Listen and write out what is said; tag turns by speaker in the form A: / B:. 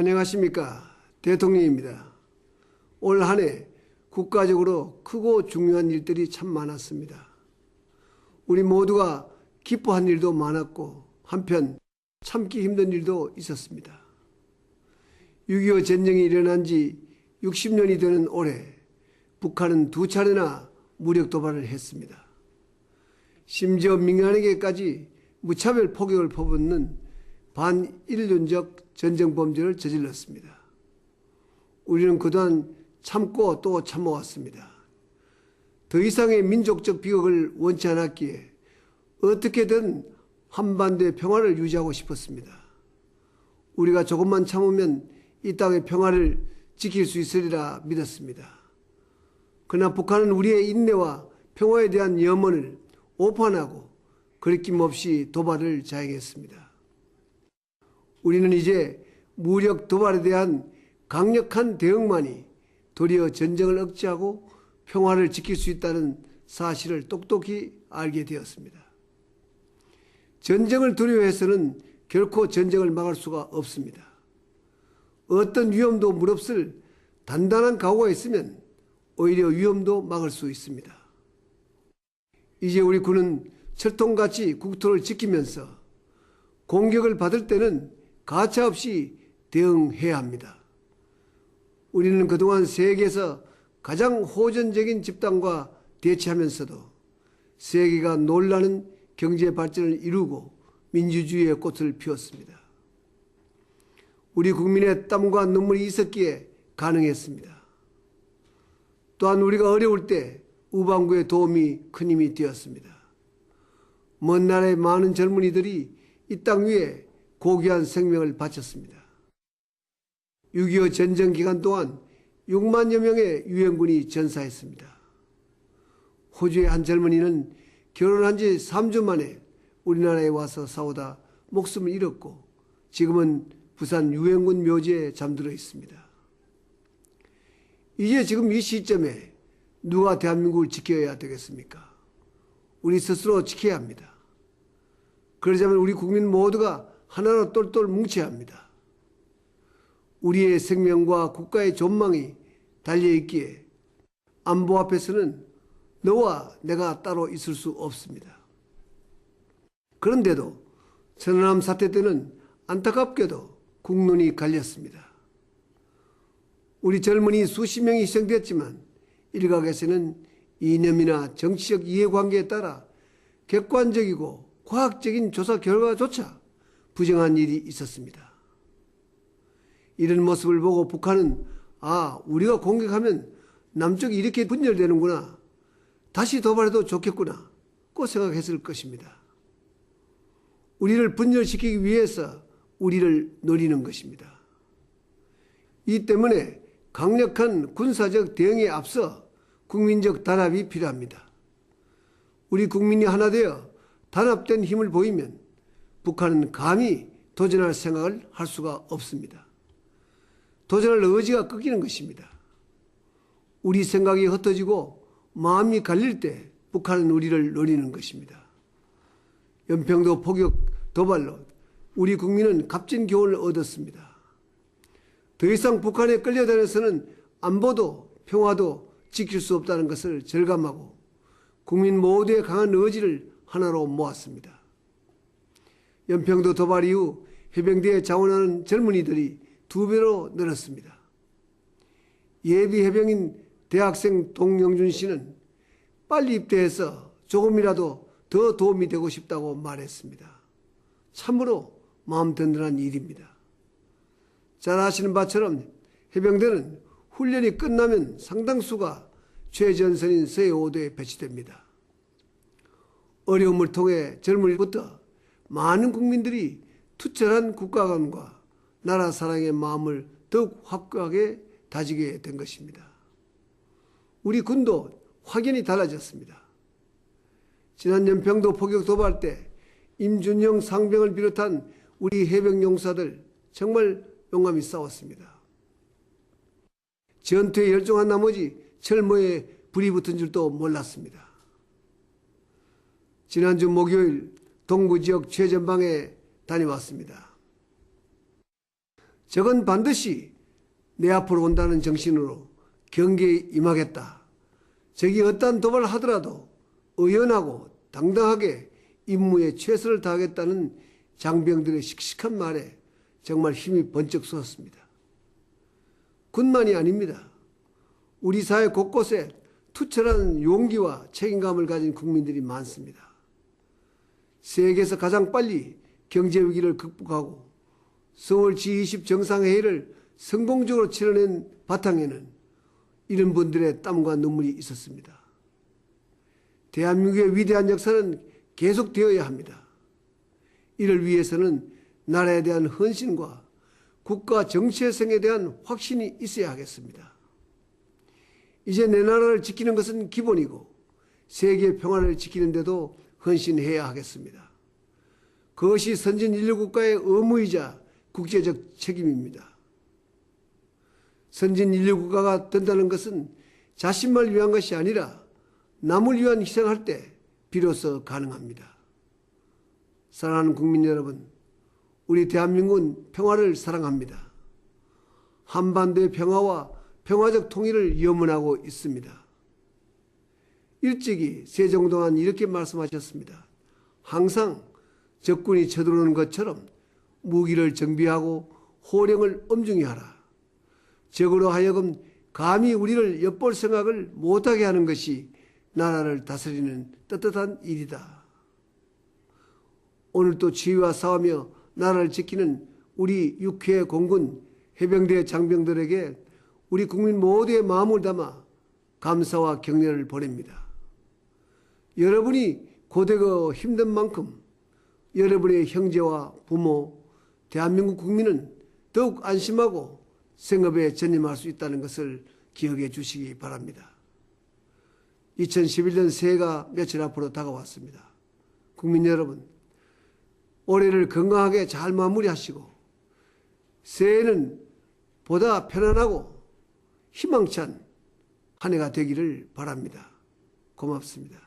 A: 안녕하십니까. 대통령입니다. 올 한 해 국가적으로 크고 중요한 일들이 참 많았습니다. 우리 모두가 기뻐한 일도 많았고 한편 참기 힘든 일도 있었습니다. 6.25 전쟁이 일어난 지 60년이 되는 올해 북한은 2차례나 무력 도발을 했습니다. 심지어 민간에게까지 무차별 폭격을 퍼붓는 반인륜적 전쟁 범죄를 저질렀습니다. 우리는 그동안 참고 또 참아왔습니다. 더 이상의 민족적 비극을 원치 않았기에 어떻게든 한반도의 평화를 유지하고 싶었습니다. 우리가 조금만 참으면 이 땅의 평화를 지킬 수 있으리라 믿었습니다. 그러나 북한은 우리의 인내와 평화에 대한 염원을 오판하고 거리낌없이 도발을 자행했습니다. 우리는 이제 무력 도발에 대한 강력한 대응만이 도리어 전쟁을 억제하고 평화를 지킬 수 있다는 사실을 똑똑히 알게 되었습니다. 전쟁을 두려워해서는 결코 전쟁을 막을 수가 없습니다. 어떤 위험도 무릅쓸 단단한 각오가 있으면 오히려 위험도 막을 수 있습니다. 이제 우리 군은 철통같이 국토를 지키면서 공격을 받을 때는 가차없이 대응해야 합니다. 우리는 그동안 세계에서 가장 호전적인 집단과 대치하면서도 세계가 놀라는 경제 발전을 이루고 민주주의의 꽃을 피웠습니다. 우리 국민의 땀과 눈물이 있었기에 가능했습니다. 또한 우리가 어려울 때 우방구의 도움이 큰 힘이 되었습니다. 먼 나라의 많은 젊은이들이 이 땅 위에 고귀한 생명을 바쳤습니다. 6.25 전쟁 기간 동안 6만여 명의 유엔군이 전사했습니다. 호주의 한 젊은이는 결혼한 지 3주 만에 우리나라에 와서 싸우다 목숨을 잃었고 지금은 부산 유엔군 묘지에 잠들어 있습니다. 이제 지금 이 시점에 누가 대한민국을 지켜야 되겠습니까? 우리 스스로 지켜야 합니다. 그러자면 우리 국민 모두가 하나로 똘똘 뭉쳐야 합니다. 우리의 생명과 국가의 존망이 달려있기에 안보 앞에서는 너와 내가 따로 있을 수 없습니다. 그런데도 천안함 사태 때는 안타깝게도 국론이 갈렸습니다. 우리 젊은이 수십 명이 희생됐지만 일각에서는 이념이나 정치적 이해관계에 따라 객관적이고 과학적인 조사 결과조차 부정한 일이 있었습니다. 이런 모습을 보고 북한은 우리가 공격하면 남쪽이 이렇게 분열되는구나, 다시 도발해도 좋겠구나 고 생각했을 것입니다. 우리를 분열시키기 위해서 우리를 노리는 것입니다. 이 때문에 강력한 군사적 대응에 앞서 국민적 단합이 필요합니다. 우리 국민이 하나 되어 단합된 힘을 보이면 북한은 감히 도전할 생각을 할 수가 없습니다. 도전할 의지가 꺾이는 것입니다. 우리 생각이 흩어지고 마음이 갈릴 때 북한은 우리를 노리는 것입니다. 연평도 포격 도발로 우리 국민은 값진 교훈을 얻었습니다. 더 이상 북한에 끌려다녀서는 안보도 평화도 지킬 수 없다는 것을 절감하고 국민 모두의 강한 의지를 하나로 모았습니다. 연평도 도발 이후 해병대에 자원하는 젊은이들이 2배로 늘었습니다. 예비 해병인 대학생 동영준 씨는 빨리 입대해서 조금이라도 더 도움이 되고 싶다고 말했습니다. 참으로 마음 든든한 일입니다. 잘 아시는 바처럼 해병대는 훈련이 끝나면 상당수가 최전선인 서해 5도에 배치됩니다. 어려움을 통해 젊은이부터 많은 국민들이 투철한 국가관과 나라 사랑의 마음을 더욱 확고하게 다지게 된 것입니다. 우리 군도 확연히 달라졌습니다. 지난 연평도 포격 도발 때 임준영 상병을 비롯한 우리 해병 용사들 정말 용감히 싸웠습니다. 전투에 열중한 나머지 철모에 불이 붙은 줄도 몰랐습니다. 지난주 목요일 동부 지역 최전방에 다녀왔습니다. 적은 반드시 내 앞으로 온다는 정신으로 경계에 임하겠다. 적이 어떠한 도발을 하더라도 의연하고 당당하게 임무에 최선을 다하겠다는 장병들의 씩씩한 말에 정말 힘이 번쩍 솟았습니다. 군만이 아닙니다. 우리 사회 곳곳에 투철한 용기와 책임감을 가진 국민들이 많습니다. 세계에서 가장 빨리 경제 위기를 극복하고 서울 G20 정상회의를 성공적으로 치러낸 바탕에는 이런 분들의 땀과 눈물이 있었습니다. 대한민국의 위대한 역사는 계속되어야 합니다. 이를 위해서는 나라에 대한 헌신과 국가 정체성에 대한 확신이 있어야 하겠습니다. 이제 내 나라를 지키는 것은 기본이고 세계 평화를 지키는 데도 헌신해야 하겠습니다. 그것이 선진 인류 국가의 의무이자 국제적 책임입니다. 선진 인류 국가가 된다는 것은 자신만을 위한 것이 아니라 남을 위한 희생할 때 비로소 가능합니다. 사랑하는 국민 여러분, 우리 대한민국은 평화를 사랑합니다. 한반도의 평화와 평화적 통일을 염원하고 있습니다. 일찍이 세종대왕은 이렇게 말씀하셨습니다. 항상 적군이 쳐들어오는 것처럼 무기를 정비하고 호령을 엄중히 하라. 적으로 하여금 감히 우리를 엿볼 생각을 못하게 하는 것이 나라를 다스리는 떳떳한 일이다. 오늘 또 지휘와 싸우며 나라를 지키는 우리 육해 공군 해병대 장병들에게 우리 국민 모두의 마음을 담아 감사와 격려를 보냅니다. 여러분이 고되고 힘든 만큼 여러분의 형제와 부모, 대한민국 국민은 더욱 안심하고 생업에 전념할 수 있다는 것을 기억해 주시기 바랍니다. 2011년 새해가 며칠 앞으로 다가왔습니다. 국민 여러분, 올해를 건강하게 잘 마무리하시고 새해는 보다 편안하고 희망찬 한 해가 되기를 바랍니다. 고맙습니다.